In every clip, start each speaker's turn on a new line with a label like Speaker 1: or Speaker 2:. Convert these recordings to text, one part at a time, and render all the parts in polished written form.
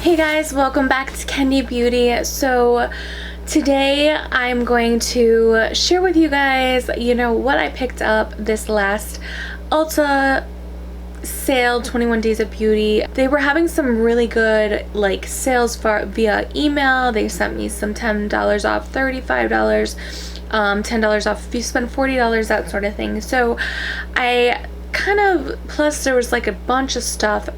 Speaker 1: Hey guys, welcome back to Kendi Beauty. So today I'm going to share with you guys, what I picked up this last Ulta sale, 21 Days of Beauty. They were having some really good sales via email. They sent me some $10 off, $35, $10 off if you spend $40, that sort of thing. So plus there was a bunch of stuff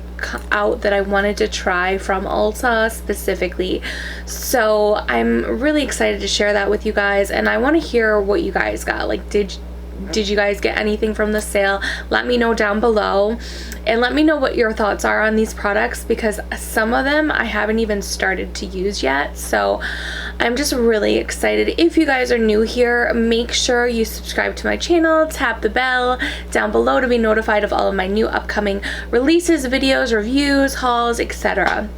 Speaker 1: out that I wanted to try from Ulta specifically, so I'm really excited to share that with you guys, and I want to hear what you guys got. Did you guys get anything from the sale? Let me know down below, and let me know what your thoughts are on these products, because some of them I haven't even started to use yet. So I'm just really excited. If you guys are new here, make sure you subscribe to my channel, tap the bell down below to be notified of all of my new upcoming releases, videos, reviews, hauls, etc.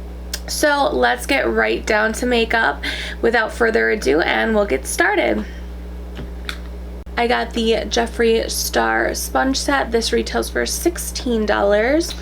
Speaker 1: So let's get right down to makeup without further ado, and we'll get started. I got the Jeffree Star Sponge Set. This retails for $16.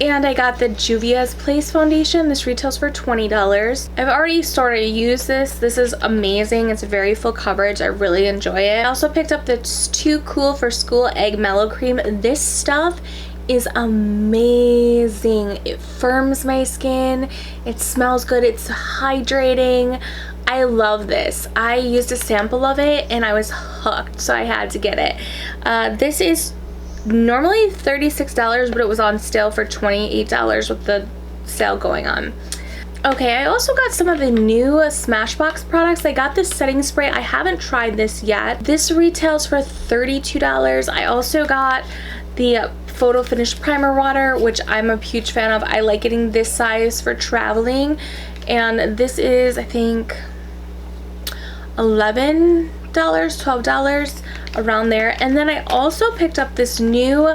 Speaker 1: And I got the Juvia's Place Foundation. This retails for $20. I've already started to use this. This is amazing. It's very full coverage. I really enjoy it. I also picked up the Too Cool for School Egg Mellow Cream. This stuff is amazing. It firms my skin. It smells good. It's hydrating. I love this. I used a sample of it and I was hooked, so I had to get it. This is normally $36, but it was on sale for $28 with the sale going on. Okay, I also got some of the new Smashbox products. I got this setting spray. I haven't tried this yet. This retails for $32. I also got the Photo Finish Primer Water, which I'm a huge fan of. I like getting this size for traveling, and this is, I think, $11, $12, around there. And then I also picked up this new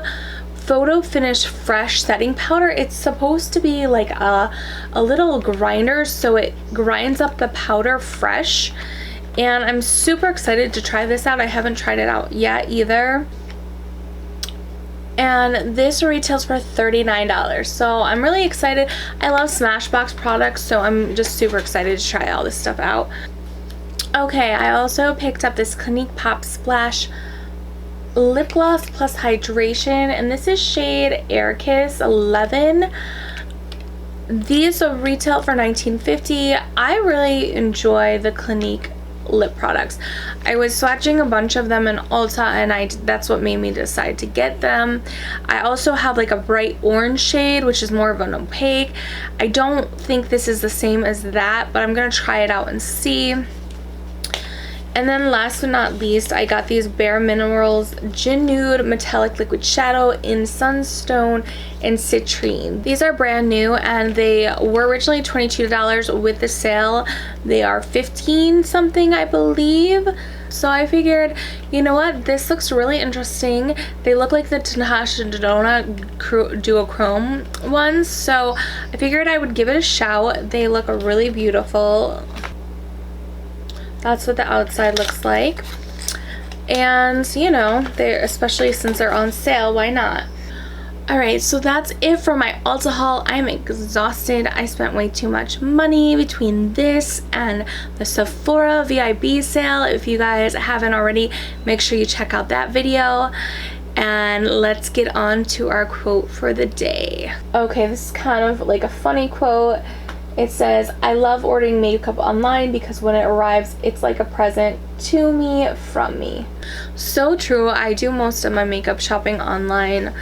Speaker 1: Photo Finish Fresh Setting Powder. It's supposed to be like a little grinder, so it grinds up the powder fresh, and I'm super excited to try this out. I haven't tried it out yet either. And this retails for $39, so I'm really excited. I love Smashbox products, so I'm just super excited to try all this stuff out. Okay, I also picked up this Clinique Pop Splash Lip Gloss Plus Hydration, and this is shade Air Kiss 11. These retail for $19.50. I really enjoy the Clinique lip products. I was swatching a bunch of them in Ulta, and that's what made me decide to get them. I also have a bright orange shade, which is more of an opaque. I don't think this is the same as that, but I'm gonna try it out and see. And then last but not least, I got these Bare Minerals Gin Nude Metallic Liquid Shadow in Sunstone and Citrine. These are brand new, and they were originally $22 with the sale. They are $15 something, I believe. So I figured, you know what, this looks really interesting. They look like the Natasha Denona Duochrome ones, so I figured I would give it a shout. They look really beautiful. That's what the outside looks like, and they're, especially since they're on sale, why not? Alright, so that's it for my Ulta haul. I'm exhausted. I spent way too much money between this and the Sephora VIB sale. If you guys haven't already, make sure you check out that video. And let's get on to our quote for the day. Okay, this is kind of like a funny quote. It says, "I love ordering makeup online because when it arrives, it's like a present to me from me." So true. I do most of my makeup shopping online.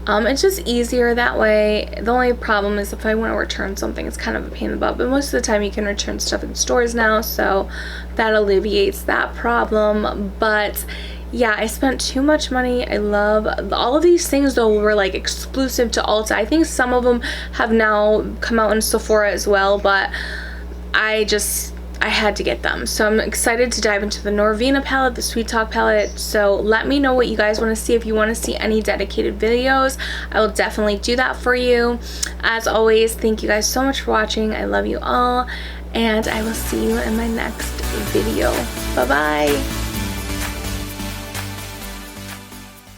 Speaker 1: It's just easier that way. The only problem is if I want to return something, it's kind of a pain in the butt. But most of the time you can return stuff in stores now, so that alleviates that problem. But yeah, I spent too much money. I love all of these things, though, were exclusive to Ulta. I think some of them have now come out in Sephora as well, but I had to get them. So I'm excited to dive into the Norvina palette, the Sweet Talk palette. So let me know what you guys want to see. If you want to see any dedicated videos, I will definitely do that for you. As always, thank you guys so much for watching. I love you all, and I will see you in my next video. Bye-bye.